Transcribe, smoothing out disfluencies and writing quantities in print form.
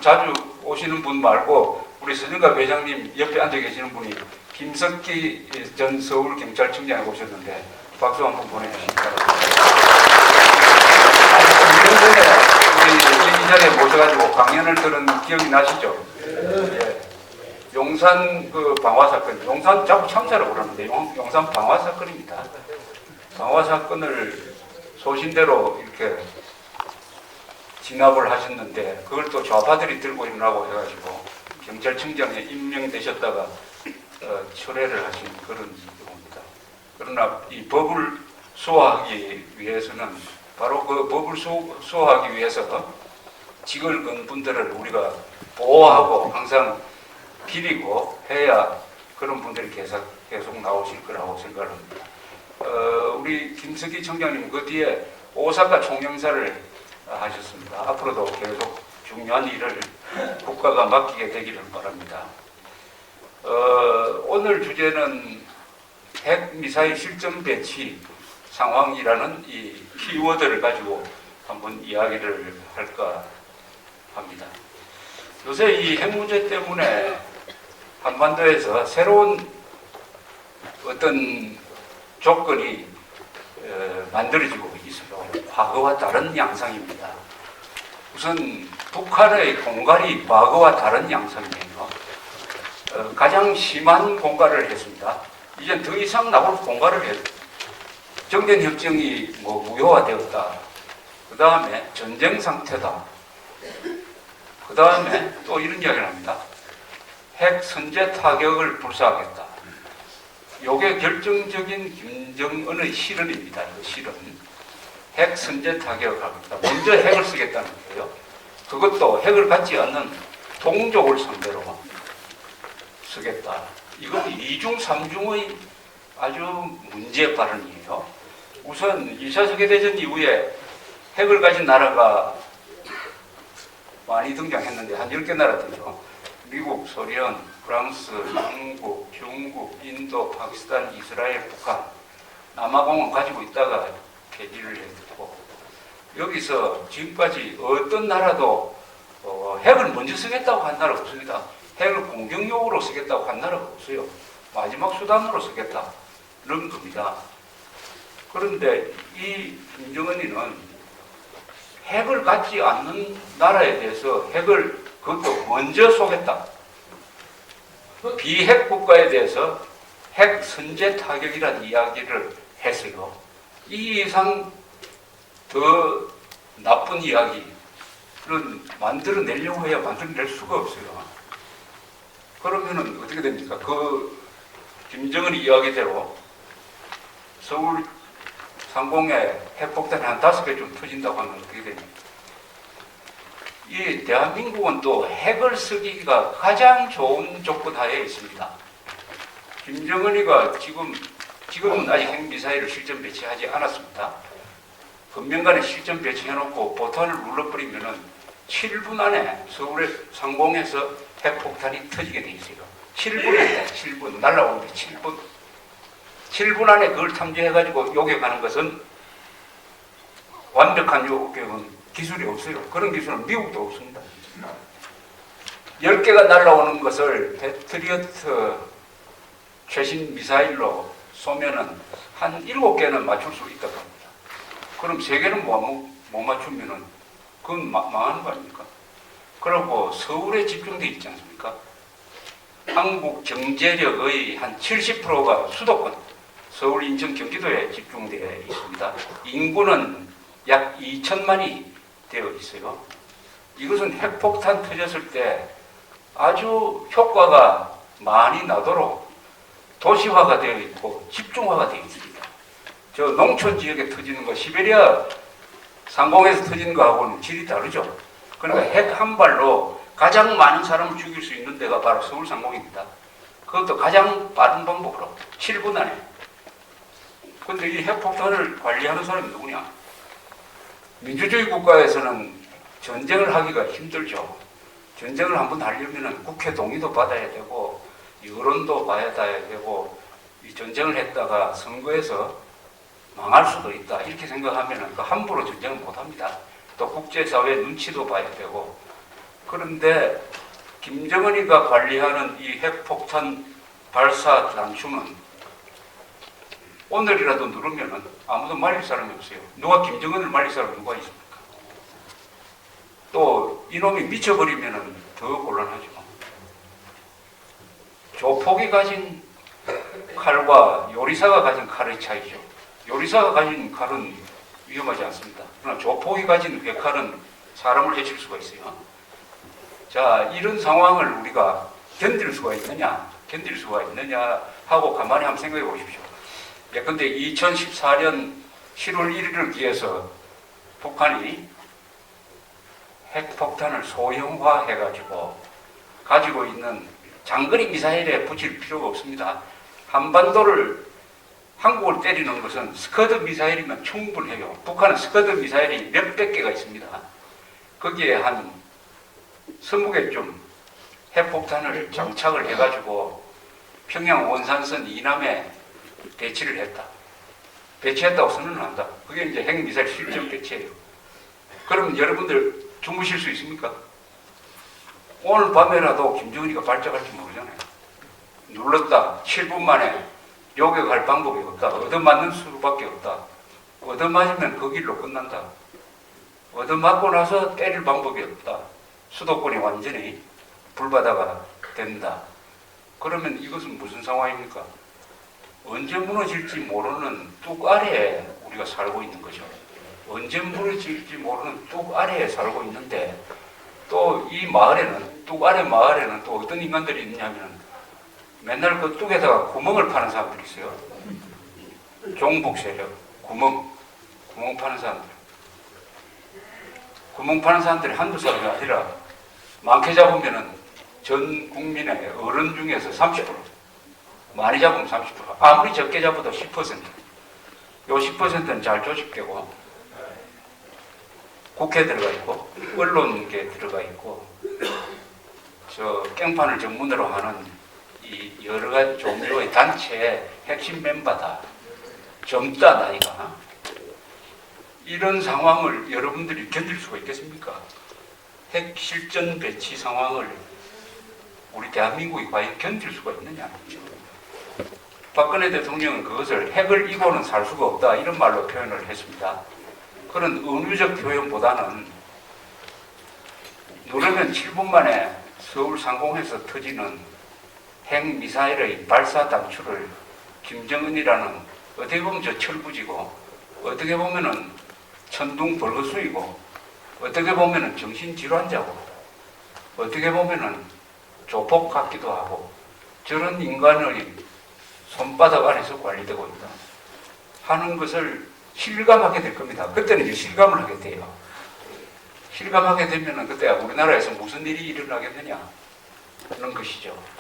자주 오시는 분 말고 우리 서정갑 회장님 옆에 앉아 계시는 분이 김석기 전 서울경찰청장에 오셨는데 박수 한번 보내주시기 바랍니다. 몇 년 전에 우리 이 자리에 모셔가지고 강연을 들은 기억이 나시죠? 예. 용산 그 방화 사건, 용산 자꾸 참사라고 그러는데 용산 방화 사건입니다. 방화 사건을 소신대로 이렇게 진압을 하셨는데 그걸 또 좌파들이 들고 일어나고 해가지고 경찰청장에 임명되셨다가 철회를 하신 그런 경우입니다. 그러나 이 법을 수호하기 위해서는 바로 그 법을 수호하기 위해서 직을 건 분들을 우리가 보호하고 항상 기리고 해야 그런 분들이 계속 나오실 거라고 생각을 합니다. 우리 김석기 청장님 그 뒤에 오사카 총영사를 하셨습니다. 앞으로도 계속 중요한 일을 국가가 맡기게 되기를 바랍니다. 오늘 주제는 핵미사일 실전 배치 상황이라는 이 키워드를 가지고 한번 이야기를 할까 합니다. 요새 이 핵 문제 때문에 한반도에서 새로운 어떤 조건이 만들어지고 있어요. 과거와 다른 양상입니다. 우선 북한의 공갈이 과거와 다른 양상이에요. 가장 심한 공갈을 했습니다. 이제 더 이상 나올 공갈을 했. 정전협정이 무효화되었다. 그 다음에 전쟁 상태다. 그 다음에 또 이런 이야기를 합니다. 핵 선제 타격을 불사하겠다. 요게 결정적인 김정은의 실언입니다. 이 실언. 핵 선제 타격하겠다. 먼저 핵을 쓰겠다는 거예요. 그것도 핵을 갖지 않는 동족을 상대로 쓰겠다. 이건 2중 3중의 아주 문제 발언이에요. 우선 2차 세계대전 이후에 핵을 가진 나라가 많이 등장했는데 한 10개 나라들이요. 미국, 소련, 프랑스, 영국, 중국, 인도, 파키스탄, 이스라엘, 북한, 남아공은 가지고 있다가 폐지를 했고 여기서 지금까지 어떤 나라도 핵을 먼저 쓰겠다고 한 나라가 없습니다. 핵을 공격용으로 쓰겠다고 한 나라가 없어요. 마지막 수단으로 쓰겠다는 겁니다. 그런데 이 김정은이는 핵을 갖지 않는 나라에 대해서 핵을 그것도 먼저 쏘겠다. 비핵 국가에 대해서 핵 선제 타격이라는 이야기를 했어요. 이 이상 더 나쁜 이야기를 만들어내려고 해야 만들어낼 수가 없어요. 그러면은 어떻게 됩니까? 그 김정은이 이야기대로 서울 상공에 핵폭탄이 한 5개 터진다고 하면 어떻게 됩니까? 이 대한민국은 또 핵을 쓰기가 가장 좋은 조건 하에 있습니다. 김정은이가 지금은 아직 핵미사일을 실전 배치하지 않았습니다. 금년간에 실전 배치해놓고 포탄을 눌러버리면은 7분 안에 서울의 상공에서 핵폭탄이 터지게 돼 있어요. 7분에 7분 날라오는데 7분 안에 그걸 탐지해가지고 요격하는 것은 완벽한 요격은 기술이 없어요. 그런 기술은 미국도 없습니다. 10개가 날라오는 것을 패트리어트 최신 미사일로 쏘면은 한 7개는 맞출 수 있다고 합니다. 그럼 3개는 못 맞추면은 그건 망하는 거 아닙니까? 그리고 서울에 집중되어 있지 않습니까? 한국 경제력의 한 70%가 수도권, 서울, 인천, 경기도에 집중되어 있습니다. 인구는 약 2천만이 되어 있어요. 이것은 핵폭탄 터졌을 때 아주 효과가 많이 나도록 도시화가 되어 있고 집중화가 되어 있습니다. 저 농촌 지역에 터지는 거, 시베리아 상공에서 터지는 거하고는 질이 다르죠. 그러니까 핵 한 발로 가장 많은 사람을 죽일 수 있는 데가 바로 서울 상공입니다. 그것도 가장 빠른 방법으로 7분 안에. 근데 이 핵폭탄을 관리하는 사람이 누구냐? 민주주의 국가에서는 전쟁을 하기가 힘들죠. 전쟁을 한번 하려면 국회 동의도 받아야 되고 여론도 봐야 되고 이 전쟁을 했다가 선거에서 망할 수도 있다 이렇게 생각하면 함부로 전쟁을 못합니다. 또 국제사회 눈치도 봐야 되고 그런데 김정은이가 관리하는 이 핵폭탄 발사 단추는 오늘이라도 누르면은 아무도 말릴 사람이 없어요. 누가 김정은을 말릴 사람이 누가 있습니까? 또 이놈이 미쳐버리면은 더 곤란하죠. 조폭이 가진 칼과 요리사가 가진 칼의 차이죠. 요리사가 가진 칼은 위험하지 않습니다. 그러나 조폭이 가진 회칼은 사람을 해칠 수가 있어요. 자, 이런 상황을 우리가 견딜 수가 있느냐 하고 가만히 한번 생각해 보십시오. 예컨대 2014년 7월 1일을 기해서 북한이 핵폭탄을 소형화해가지고 가지고 있는 장거리 미사일에 붙일 필요가 없습니다. 한반도를 한국을 때리는 것은 스커드 미사일이면 충분해요. 북한은 스커드 미사일이 몇백 개가 있습니다. 거기에 한 20개쯤 핵폭탄을 장착을 해가지고 평양 원산선 이남에 배치를 했다. 배치했다고 선언한다. 그게 이제 핵미사일 실전 배치예요. 그러면 여러분들 주무실 수 있습니까? 오늘 밤에라도 김정은이가 발작할지 모르잖아요. 눌렀다. 7분 만에 요격할 방법이 없다. 얻어맞는 수밖에 없다. 얻어맞으면 그 길로 끝난다. 얻어맞고 나서 때릴 방법이 없다. 수도권이 완전히 불바다가 된다. 그러면 이것은 무슨 상황입니까? 언제 무너질지 모르는 뚝 아래에 우리가 살고 있는 거죠. 언제 무너질지 모르는 뚝 아래에 살고 있는데 또 이 마을에는, 뚝 아래 마을에는 또 어떤 인간들이 있냐면 맨날 그 뚝에다가 구멍을 파는 사람들이 있어요. 종북 세력, 구멍 파는 사람들. 구멍 파는 사람들이 한두 사람이 아니라 많게 잡으면은 전 국민의 어른 중에서 30%, 많이 잡으면 30%, 아무리 적게 잡아도 10%. 요 10%는 잘 조직되고 국회에 들어가 있고 언론계 들어가 있고 저 깽판을 전문으로 하는 이 여러 가지 종류의 단체의 핵심 멤버다. 젊다 나이가. 이런 상황을 여러분들이 견딜 수가 있겠습니까? 핵 실전 배치 상황을 우리 대한민국이 과연 견딜 수가 있느냐. 박근혜 대통령은 그것을 핵을 이고는 살 수가 없다 이런 말로 표현을 했습니다. 그런 은유적 표현보다는 누르면 7분 만에 서울 상공에서 터지는 핵미사일의 발사 단추를 김정은이라는 어떻게 보면 저 철부지고 어떻게 보면은 천둥 벌거수이고 어떻게 보면은 정신질환자고 어떻게 보면은 조폭 같기도 하고 저런 인간의 손바닥 안에서 관리되고 있다 하는 것을 실감하게 될 겁니다. 그때는 이제 실감을 하게 돼요. 실감하게 되면은 그때 우리나라에서 무슨 일이 일어나겠느냐 하는 것이죠.